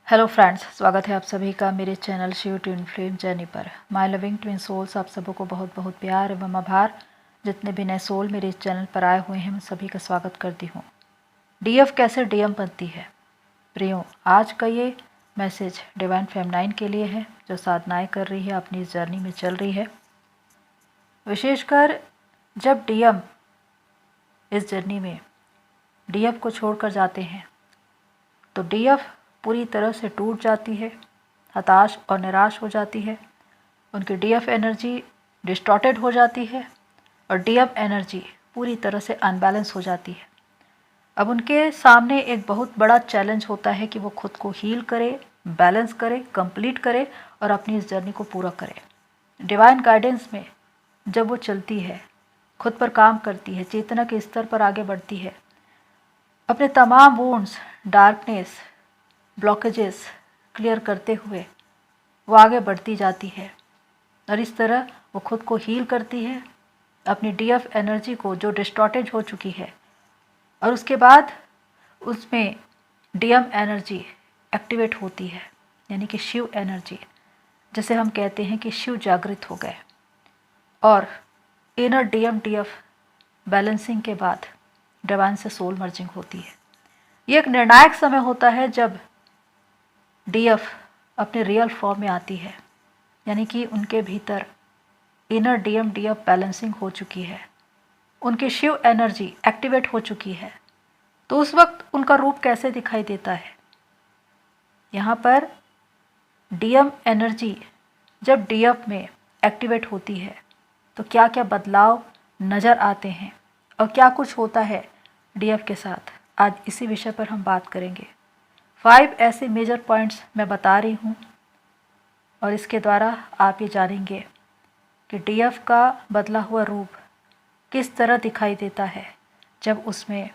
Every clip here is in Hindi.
हेलो फ्रेंड्स, स्वागत है आप सभी का मेरे channel Shiv twin flame journey पर। माय लविंग ट्विन सोल्स, आप सबों को बहुत बहुत प्यार एवं आभार। जितने भी नए सोल मेरे इस चैनल पर आए हुए हैं, मैं सभी का स्वागत करती हूँ। डीएफ कैसे डीएम बनती है प्रियो, आज का ये मैसेज डिवाइन फेमनाइन के लिए है, जो साधनाएँ कर रही है, अपनी इस जर्नी में चल रही है। विशेषकर जब डीएम इस जर्नी में डीएफ को छोड़कर जाते हैं तो डीएफ पूरी तरह से टूट जाती है, हताश और निराश हो जाती है। उनकी डीएफ एनर्जी डिस्टॉर्टेड हो जाती है और डीएफ एनर्जी पूरी तरह से अनबैलेंस हो जाती है। अब उनके सामने एक बहुत बड़ा चैलेंज होता है कि वो खुद को हील करे, बैलेंस करे, कंप्लीट करे और अपनी इस जर्नी को पूरा करे। डिवाइन गाइडेंस में जब वो चलती है, खुद पर काम करती है, चेतना के स्तर पर आगे बढ़ती है, अपने तमाम वुंड्स, डार्कनेस, ब्लॉकेजेस क्लियर करते हुए वो आगे बढ़ती जाती है और इस तरह वो खुद को हील करती है, अपनी डीएफ एनर्जी को जो डिस्टॉर्टेड हो चुकी है, और उसके बाद उसमें डीएम एनर्जी एक्टिवेट होती है, यानी कि शिव एनर्जी, जिसे हम कहते हैं कि शिव जागृत हो गए। और इनर डीएम डीएफ बैलेंसिंग के बाद डिवाइन से सोल मर्जिंग होती है। ये एक निर्णायक समय होता है जब डीएफ अपने रियल फॉर्म में आती है, यानी कि उनके भीतर इनर डीएम डीएफ बैलेंसिंग हो चुकी है, उनकी शिव एनर्जी एक्टिवेट हो चुकी है। तो उस वक्त उनका रूप कैसे दिखाई देता है? यहाँ पर डीएम एनर्जी जब डीएफ में एक्टिवेट होती है तो क्या क्या बदलाव नज़र आते हैं और क्या कुछ होता है डीएफ के साथ, आज इसी विषय पर हम बात करेंगे। 5 ऐसे मेजर पॉइंट्स मैं बता रही हूँ और इसके द्वारा आप ये जानेंगे कि डीएफ का बदला हुआ रूप किस तरह दिखाई देता है जब उसमें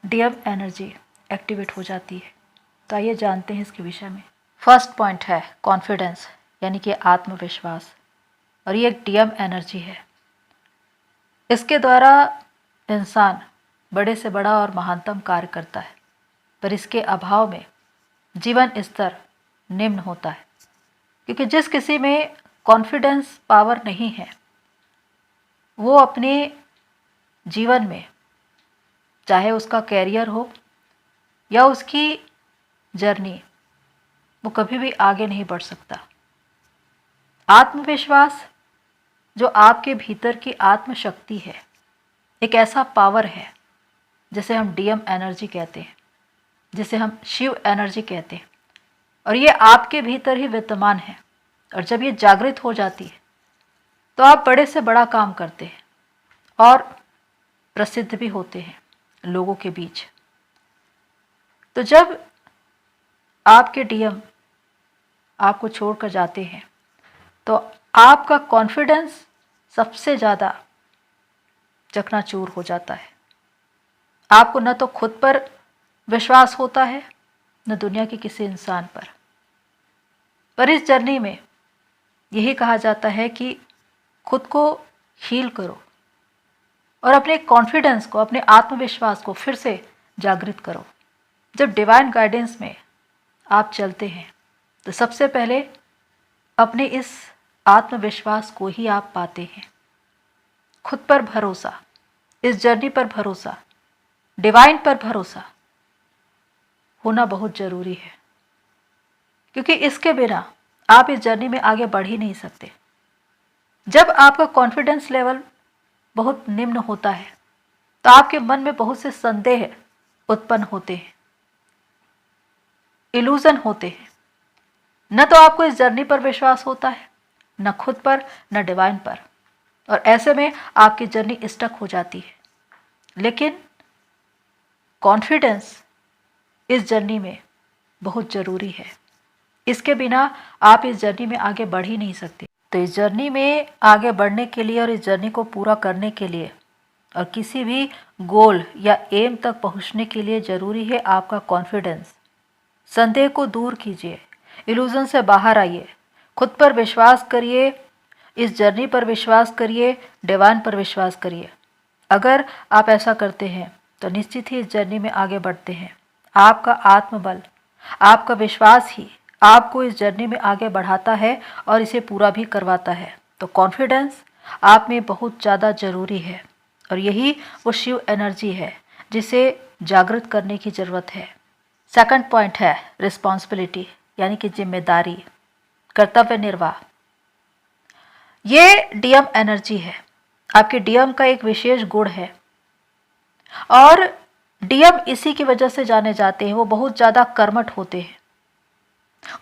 डीएम एनर्जी एक्टिवेट हो जाती है। तो आइए जानते हैं इसके विषय में। फर्स्ट पॉइंट है कॉन्फिडेंस, यानी कि आत्मविश्वास, और ये एक डीएम एनर्जी है। इसके द्वारा इंसान बड़े से बड़ा और महानतम कार्य करता है, पर इसके अभाव में जीवन स्तर निम्न होता है, क्योंकि जिस किसी में कॉन्फिडेंस पावर नहीं है, वो अपने जीवन में, चाहे उसका कैरियर हो या उसकी जर्नी, वो कभी भी आगे नहीं बढ़ सकता। आत्मविश्वास जो आपके भीतर की आत्मशक्ति है, एक ऐसा पावर है जिसे हम डीएम एनर्जी कहते हैं, जिसे हम शिव एनर्जी कहते हैं, और ये आपके भीतर ही विद्यमान है। और जब ये जागृत हो जाती है तो आप बड़े से बड़ा काम करते हैं और प्रसिद्ध भी होते हैं लोगों के बीच। तो जब आपके डीएम आपको छोड़कर जाते हैं तो आपका कॉन्फिडेंस सबसे ज़्यादा चकनाचूर हो जाता है। आपको न तो खुद पर विश्वास होता है, न दुनिया के किसी इंसान पर इस जर्नी में यही कहा जाता है कि खुद को हील करो और अपने कॉन्फिडेंस को, अपने आत्मविश्वास को फिर से जागृत करो। जब डिवाइन गाइडेंस में आप चलते हैं तो सबसे पहले अपने इस आत्मविश्वास को ही आप पाते हैं। खुद पर भरोसा, इस जर्नी पर भरोसा, डिवाइन पर भरोसा होना बहुत ज़रूरी है, क्योंकि इसके बिना आप इस जर्नी में आगे बढ़ ही नहीं सकते। जब आपका कॉन्फिडेंस लेवल बहुत निम्न होता है तो आपके मन में बहुत से संदेह उत्पन्न होते हैं, इल्यूजन होते हैं। न तो आपको इस जर्नी पर विश्वास होता है, न खुद पर, न डिवाइन पर, और ऐसे में आपकी जर्नी स्टक हो जाती है। लेकिन कॉन्फिडेंस इस जर्नी में बहुत ज़रूरी है, इसके बिना आप इस जर्नी में आगे बढ़ ही नहीं सकते। तो इस जर्नी में आगे बढ़ने के लिए और इस जर्नी को पूरा करने के लिए और किसी भी गोल या एम तक पहुंचने के लिए ज़रूरी है आपका कॉन्फिडेंस। संदेह को दूर कीजिए, इल्यूजन से बाहर आइए, खुद पर विश्वास करिए, इस जर्नी पर विश्वास करिए, डिवाइन पर विश्वास करिए। अगर आप ऐसा करते हैं तो निश्चित ही इस जर्नी में आगे बढ़ते हैं। आपका आत्मबल आपका विश्वास ही आपको इस जर्नी में आगे बढ़ाता है और इसे पूरा भी करवाता है। तो कॉन्फिडेंस आप में बहुत ज़्यादा ज़रूरी है और यही वो शिव एनर्जी है जिसे जागृत करने की ज़रूरत है। सेकंड पॉइंट है रिस्पॉन्सिबिलिटी, यानी कि जिम्मेदारी, कर्तव्य निर्वाह। ये डीएम एनर्जी है, आपके डीएम का एक विशेष गुण है और डीएम इसी की वजह से जाने जाते हैं। वो बहुत ज़्यादा कर्मठ होते हैं,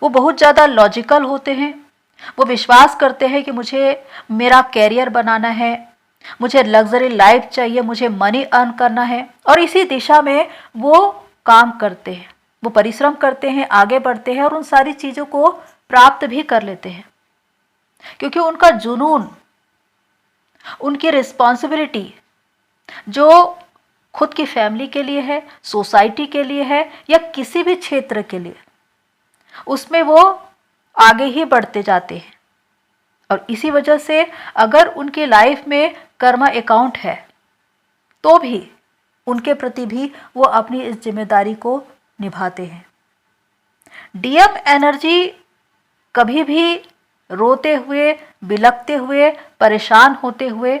वो बहुत ज़्यादा लॉजिकल होते हैं। वो विश्वास करते हैं कि मुझे मेरा कैरियर बनाना है, मुझे लग्जरी लाइफ चाहिए, मुझे मनी अर्न करना है और इसी दिशा में वो काम करते हैं। वो परिश्रम करते हैं, आगे बढ़ते हैं और उन सारी चीज़ों को प्राप्त भी कर लेते हैं क्योंकि उनका जुनून, उनकी रिस्पॉन्सिबिलिटी जो खुद की फैमिली के लिए है, सोसाइटी के लिए है या किसी भी क्षेत्र के लिए, उसमें वो आगे ही बढ़ते जाते हैं। और इसी वजह से अगर उनकी लाइफ में कर्मा अकाउंट है तो भी उनके प्रति भी वो अपनी इस जिम्मेदारी को निभाते हैं। डीएम एनर्जी कभी भी रोते हुए, बिलखते हुए, परेशान होते हुए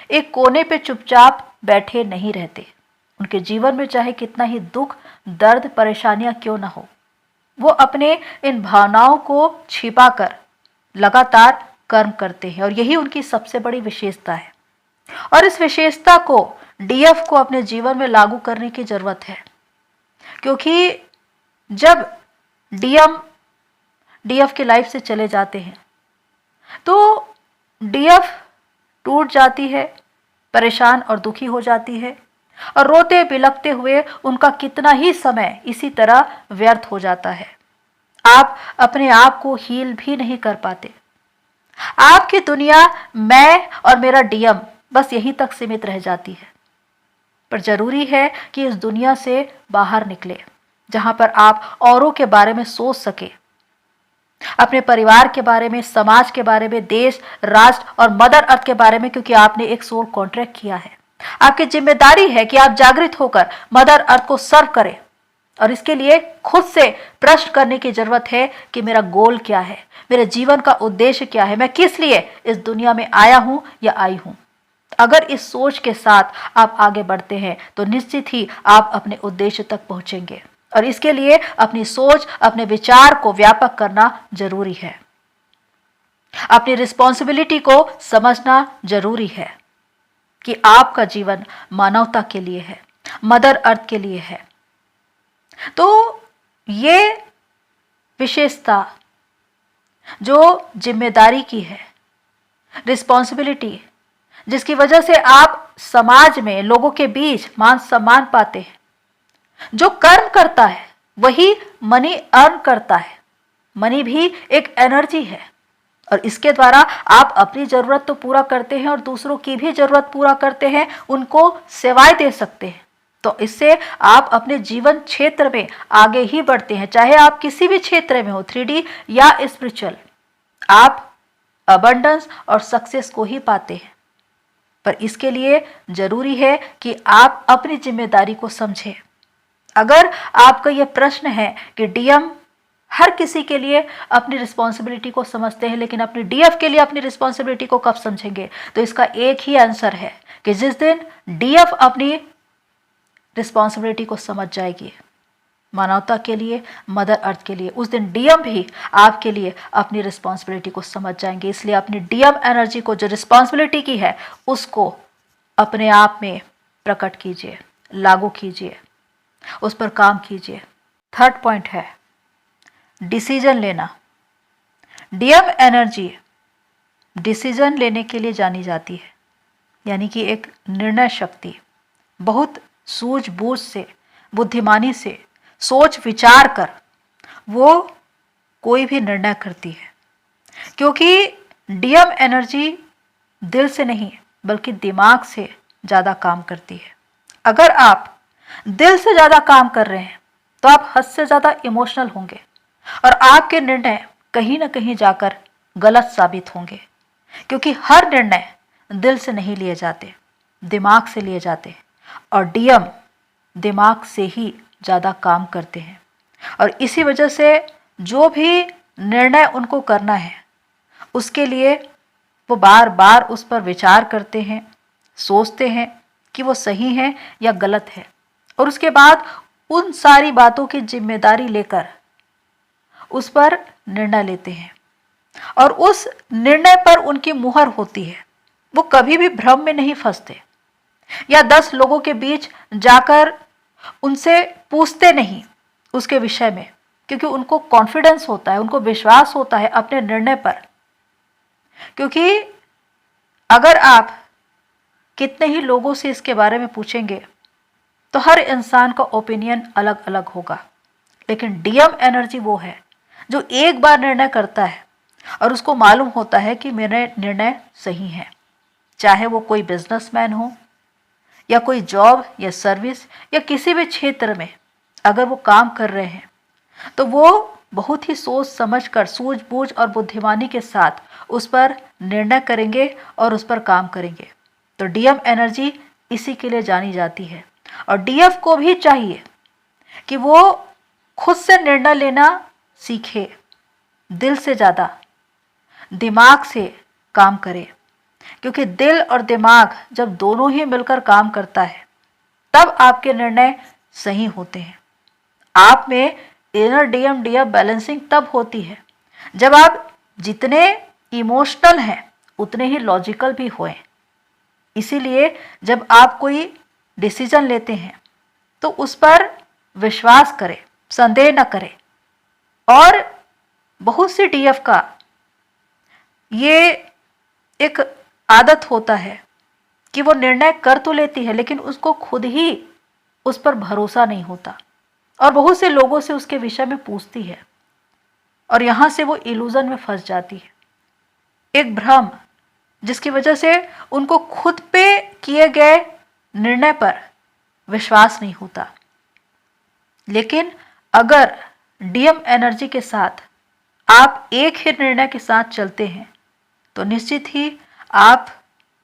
एक कोने पे चुपचाप बैठे नहीं रहते। उनके जीवन में चाहे कितना ही दुख, दर्द, परेशानियां क्यों ना हो, वो अपने इन भावनाओं को छिपाकर लगातार कर्म करते हैं और यही उनकी सबसे बड़ी विशेषता है। और इस विशेषता को डीएफ को अपने जीवन में लागू करने की जरूरत है क्योंकि जब डीएफ की लाइफ से चले जाते हैं तो डीएफ टूट जाती है, परेशान और दुखी हो जाती है और रोते बिलखते हुए उनका कितना ही समय इसी तरह व्यर्थ हो जाता है। आप अपने आप को हील भी नहीं कर पाते। आपकी दुनिया मैं और मेरा डीएम बस यहीं तक सीमित रह जाती है। पर जरूरी है कि इस दुनिया से बाहर निकले जहां पर आप औरों के बारे में सोच सके, अपने परिवार के बारे में, समाज के बारे में, देश, राष्ट्र और मदर अर्थ के बारे में, क्योंकि आपने एक सोल कॉन्ट्रैक्ट किया है। आपकी जिम्मेदारी है कि आप जागृत होकर मदर अर्थ को सर्व करें और इसके लिए खुद से प्रश्न करने की जरूरत है कि मेरा गोल क्या है, मेरे जीवन का उद्देश्य क्या है, मैं किस लिए इस दुनिया में आया हूं या आई हूं। अगर इस सोच के साथ आप आगे बढ़ते हैं तो निश्चित ही आप अपने उद्देश्य तक पहुंचेंगे और इसके लिए अपनी सोच, अपने विचार को व्यापक करना जरूरी है। अपनी रिस्पॉन्सिबिलिटी को समझना जरूरी है कि आपका जीवन मानवता के लिए है, मदर अर्थ के लिए है। तो ये विशेषता जो जिम्मेदारी की है, रिस्पॉन्सिबिलिटी, जिसकी वजह से आप समाज में लोगों के बीच मान सम्मान पाते हैं। जो कर्म करता है वही मनी अर्न करता है। मनी भी एक एनर्जी है और इसके द्वारा आप अपनी जरूरत तो पूरा करते हैं और दूसरों की भी जरूरत पूरा करते हैं, उनको सेवाएं दे सकते हैं। तो इससे आप अपने जीवन क्षेत्र में आगे ही बढ़ते हैं, चाहे आप किसी भी क्षेत्र में हो, 3D या स्पिरिचुअल, आप अबंडेंस और सक्सेस को ही पाते हैं। पर इसके लिए जरूरी है कि आप अपनी जिम्मेदारी को समझें। अगर आपका यह प्रश्न है कि डीएम हर किसी के लिए अपनी रिस्पॉन्सिबिलिटी को समझते हैं लेकिन अपनी डीएफ के लिए अपनी रिस्पॉन्सिबिलिटी को कब समझेंगे, तो इसका एक ही आंसर है कि जिस दिन डीएफ अपनी रिस्पॉन्सिबिलिटी को समझ जाएगी मानवता के लिए, मदर अर्थ के लिए, उस दिन डीएम भी आपके लिए अपनी रिस्पॉन्सिबिलिटी को समझ जाएंगे। इसलिए अपनी डीएम एनर्जी को, जो रिस्पॉन्सिबिलिटी की है, उसको अपने आप में प्रकट कीजिए, लागू कीजिए, उस पर काम कीजिए। थर्ड पॉइंट है डिसीजन लेना। डीएम एनर्जी डिसीजन लेने के लिए जानी जाती है, यानी कि एक निर्णय शक्ति, बहुत सूझबूझ से, बुद्धिमानी से, सोच विचार कर वो कोई भी निर्णय करती है, क्योंकि डीएम एनर्जी दिल से नहीं बल्कि दिमाग से ज़्यादा काम करती है। अगर आप दिल से ज़्यादा काम कर रहे हैं तो आप हद से ज़्यादा इमोशनल होंगे और आपके निर्णय कहीं ना कहीं जाकर गलत साबित होंगे, क्योंकि हर निर्णय दिल से नहीं लिए जाते, दिमाग से लिए जाते हैं और डीएम दिमाग से ही ज़्यादा काम करते हैं। और इसी वजह से जो भी निर्णय उनको करना है उसके लिए वो बार बार उस पर विचार करते हैं, सोचते हैं कि वो सही है या गलत है, और उसके बाद उन सारी बातों की जिम्मेदारी लेकर उस पर निर्णय लेते हैं और उस निर्णय पर उनकी मुहर होती है। वो कभी भी भ्रम में नहीं फंसते या 10 लोगों के बीच जाकर उनसे पूछते नहीं उसके विषय में, क्योंकि उनको कॉन्फिडेंस होता है, उनको विश्वास होता है अपने निर्णय पर। क्योंकि अगर आप कितने ही लोगों से इसके बारे में पूछेंगे तो हर इंसान का ओपिनियन अलग अलग होगा, लेकिन डीएम एनर्जी वो है जो एक बार निर्णय करता है और उसको मालूम होता है कि मेरा निर्णय सही है। चाहे वो कोई बिजनेसमैन हो या कोई जॉब या सर्विस या किसी भी क्षेत्र में अगर वो काम कर रहे हैं तो वो बहुत ही सोच समझ कर, सूझबूझ और बुद्धिमानी के साथ उस पर निर्णय करेंगे और उस पर काम करेंगे। तो डीएम एनर्जी इसी के लिए जानी जाती है। और डीएफ को भी चाहिए कि वो खुद से निर्णय लेना सीखे, दिल से ज़्यादा दिमाग से काम करे, क्योंकि दिल और दिमाग जब दोनों ही मिलकर काम करता है तब आपके निर्णय सही होते हैं। आप में इनर डीएम डीएफ बैलेंसिंग तब होती है जब आप जितने इमोशनल हैं उतने ही लॉजिकल भी होएं। इसीलिए जब आप कोई डिसीजन लेते हैं तो उस पर विश्वास करें, संदेह न करें। और बहुत सी डीएफ का ये एक आदत होता है कि वो निर्णय कर तो लेती है लेकिन उसको खुद ही उस पर भरोसा नहीं होता और बहुत से लोगों से उसके विषय में पूछती है और यहाँ से वो इल्यूजन में फंस जाती है, एक भ्रम, जिसकी वजह से उनको खुद पे किए गए निर्णय पर विश्वास नहीं होता। लेकिन अगर डीएम एनर्जी के साथ आप एक ही निर्णय के साथ चलते हैं तो निश्चित ही आप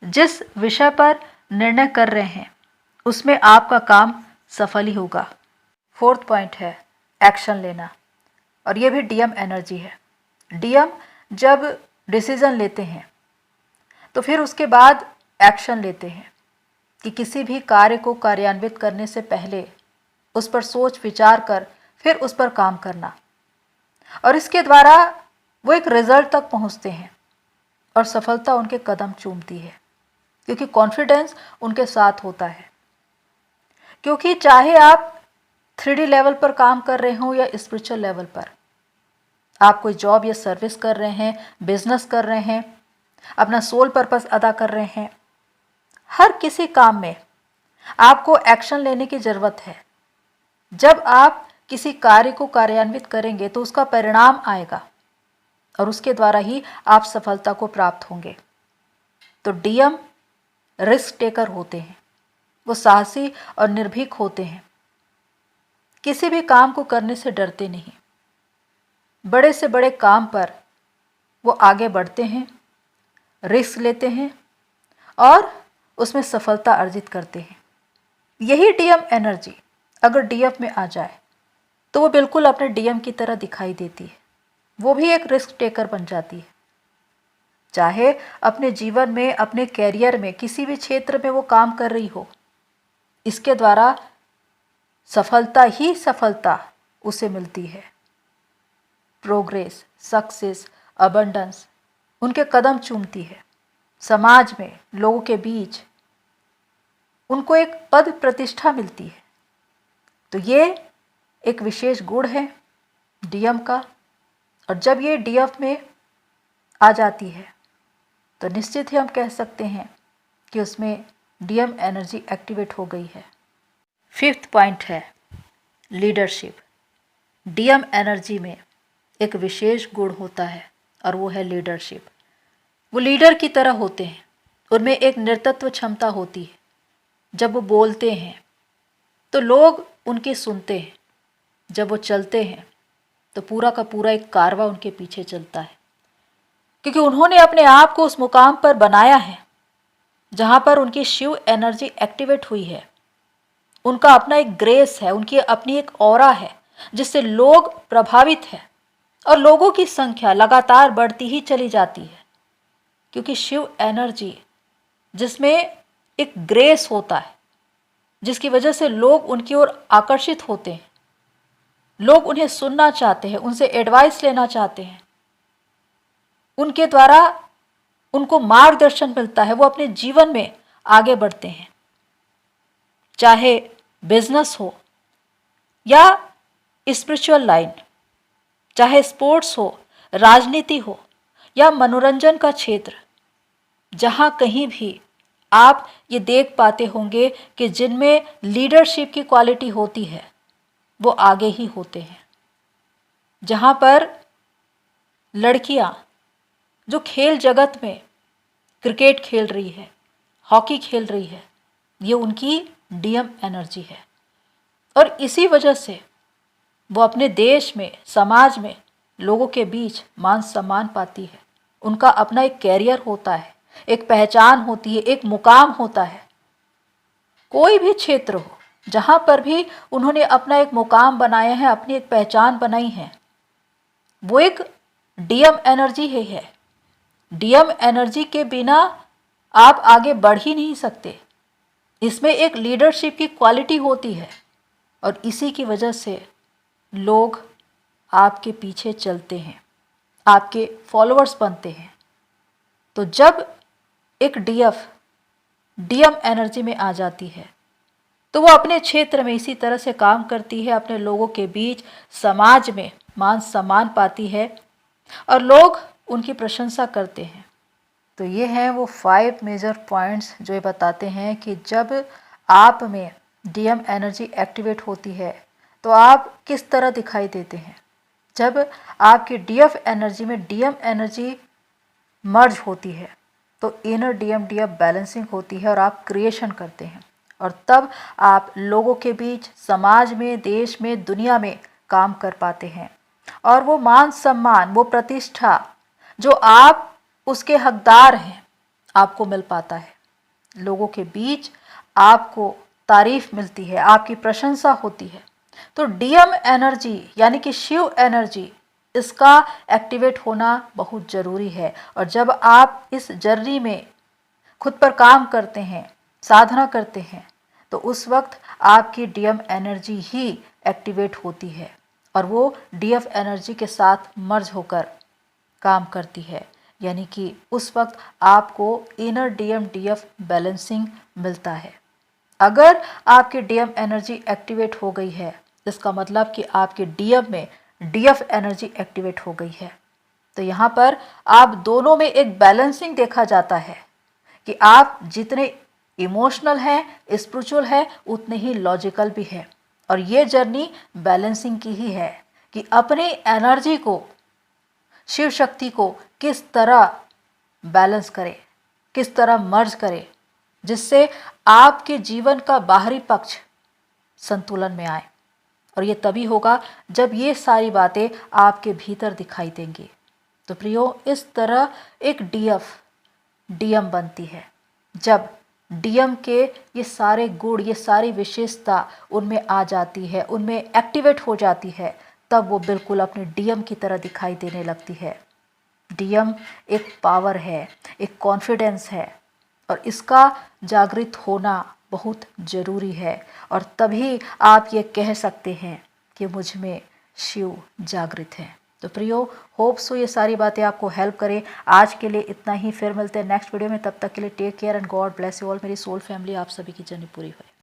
जिस विषय पर निर्णय कर रहे हैं उसमें आपका काम सफल ही होगा। 4th पॉइंट है एक्शन लेना, और ये भी डीएम एनर्जी है। डीएम जब डिसीजन लेते हैं तो फिर उसके बाद एक्शन लेते हैं कि किसी भी कार्य को कार्यान्वित करने से पहले उस पर सोच विचार कर फिर उस पर काम करना, और इसके द्वारा वो एक रिजल्ट तक पहुंचते हैं और सफलता उनके कदम चूमती है, क्योंकि कॉन्फिडेंस उनके साथ होता है। क्योंकि चाहे आप 3D लेवल पर काम कर रहे हो या स्पिरिचुअल लेवल पर, आप कोई जॉब या सर्विस कर रहे हैं, बिजनेस कर रहे हैं, अपना सोल पर्पस अदा कर रहे हैं, हर किसी काम में आपको एक्शन लेने की ज़रूरत है। जब आप किसी कार्य को कार्यान्वित करेंगे तो उसका परिणाम आएगा और उसके द्वारा ही आप सफलता को प्राप्त होंगे। तो डीएम रिस्क टेकर होते हैं, वो साहसी और निर्भीक होते हैं, किसी भी काम को करने से डरते नहीं। बड़े से बड़े काम पर वो आगे बढ़ते हैं, रिस्क लेते हैं और उसमें सफलता अर्जित करते हैं। यही डीएम एनर्जी अगर डीएफ में आ जाए तो वो बिल्कुल अपने डीएम की तरह दिखाई देती है, वो भी एक रिस्क टेकर बन जाती है। चाहे अपने जीवन में, अपने कैरियर में, किसी भी क्षेत्र में वो काम कर रही हो, इसके द्वारा सफलता ही सफलता उसे मिलती है। प्रोग्रेस, सक्सेस, अबंडेंस उनके कदम चूमती है। समाज में, लोगों के बीच उनको एक पद प्रतिष्ठा मिलती है। तो ये एक विशेष गुण है डीएम का, और जब ये डीएफ में आ जाती है तो निश्चित ही हम कह सकते हैं कि उसमें डीएम एनर्जी एक्टिवेट हो गई है। 5th पॉइंट है लीडरशिप। डीएम एनर्जी में एक विशेष गुण होता है और वो है लीडरशिप। वो लीडर की तरह होते हैं, उनमें एक नेतृत्व क्षमता होती है। जब वो बोलते हैं तो लोग उनकी सुनते हैं, जब वो चलते हैं तो पूरा का पूरा एक कारवां उनके पीछे चलता है, क्योंकि उन्होंने अपने आप को उस मुकाम पर बनाया है जहाँ पर उनकी शिव एनर्जी एक्टिवेट हुई है। उनका अपना एक ग्रेस है, उनकी अपनी एक ऑरा है जिससे लोग प्रभावित हैं और लोगों की संख्या लगातार बढ़ती ही चली जाती है। क्योंकि शिव एनर्जी जिसमें एक ग्रेस होता है, जिसकी वजह से लोग उनकी ओर आकर्षित होते हैं, लोग उन्हें सुनना चाहते हैं, उनसे एडवाइस लेना चाहते हैं, उनके द्वारा उनको मार्गदर्शन मिलता है, वो अपने जीवन में आगे बढ़ते हैं। चाहे बिजनेस हो या स्पिरिचुअल लाइन, चाहे स्पोर्ट्स हो, राजनीति हो या मनोरंजन का क्षेत्र, जहाँ कहीं भी आप ये देख पाते होंगे कि जिनमें लीडरशिप की क्वालिटी होती है वो आगे ही होते हैं। जहाँ पर लड़कियाँ जो खेल जगत में क्रिकेट खेल रही है, हॉकी खेल रही है, ये उनकी डीएम एनर्जी है। और इसी वजह से वो अपने देश में, समाज में, लोगों के बीच मान सम्मान पाती है। उनका अपना एक कैरियर होता है, एक पहचान होती है, एक मुकाम होता है। कोई भी क्षेत्र हो, जहाँ पर भी उन्होंने अपना एक मुकाम बनाया है, अपनी एक पहचान बनाई है, वो एक डीएम एनर्जी ही है। डीएम एनर्जी के बिना आप आगे बढ़ ही नहीं सकते। इसमें एक लीडरशिप की क्वालिटी होती है और इसी की वजह से लोग आपके पीछे चलते हैं, आपके फॉलोअर्स बनते हैं। तो जब एक डीएम एनर्जी में आ जाती है तो वो अपने क्षेत्र में इसी तरह से काम करती है, अपने लोगों के बीच, समाज में मान सम्मान पाती है और लोग उनकी प्रशंसा करते हैं। तो ये हैं वो 5 मेजर पॉइंट्स जो ये बताते हैं कि जब आप में डीएम एनर्जी एक्टिवेट होती है तो आप किस तरह दिखाई देते हैं। जब आपकी डीएफ एनर्जी में डीएम एनर्जी मर्ज होती है तो इनर डीएम डीएफ बैलेंसिंग होती है और आप क्रिएशन करते हैं। और तब आप लोगों के बीच, समाज में, देश में, दुनिया में काम कर पाते हैं। और वो मान सम्मान, वो प्रतिष्ठा जो आप उसके हकदार हैं, आपको मिल पाता है। लोगों के बीच आपको तारीफ मिलती है, आपकी प्रशंसा होती है। तो डीएम एनर्जी यानी कि शिव एनर्जी, इसका एक्टिवेट होना बहुत ज़रूरी है। और जब आप इस जर्नी में खुद पर काम करते हैं, साधना करते हैं, तो उस वक्त आपकी डीएम एनर्जी ही एक्टिवेट होती है और वो डीएफ एनर्जी के साथ मर्ज होकर काम करती है। यानी कि उस वक्त आपको इनर डीएम डीएफ बैलेंसिंग मिलता है। अगर आपकी डीएम एनर्जी एक्टिवेट हो गई है, इसका मतलब कि आपके डीएम में डीएफ एनर्जी एक्टिवेट हो गई है। तो यहाँ पर आप दोनों में एक बैलेंसिंग देखा जाता है कि आप जितने इमोशनल हैं, स्पिरिचुअल है, उतने ही लॉजिकल भी है। और ये जर्नी बैलेंसिंग की ही है कि अपनी एनर्जी को, शिव शक्ति को किस तरह बैलेंस करें, किस तरह मर्ज करें, जिससे आपके जीवन का बाहरी पक्ष संतुलन में आए। और ये तभी होगा जब ये सारी बातें आपके भीतर दिखाई देंगी। तो प्रियो, इस तरह एक डीएम बनती है। जब डीएम के ये सारे गुण, ये सारी विशेषता उनमें आ जाती है, उनमें एक्टिवेट हो जाती है, तब वो बिल्कुल अपने डीएम की तरह दिखाई देने लगती है। डीएम एक पावर है, एक कॉन्फिडेंस है और इसका जागृत होना बहुत ज़रूरी है। और तभी आप ये कह सकते हैं कि मुझ में शिव जागृत है। तो प्रियो, होप सो ये सारी बातें आपको हेल्प करें। आज के लिए इतना ही, फिर मिलते हैं नेक्स्ट वीडियो में। तब तक के लिए take care and God bless you all. मेरी सोल फैमिली, आप सभी की जर्नी पूरी हुई।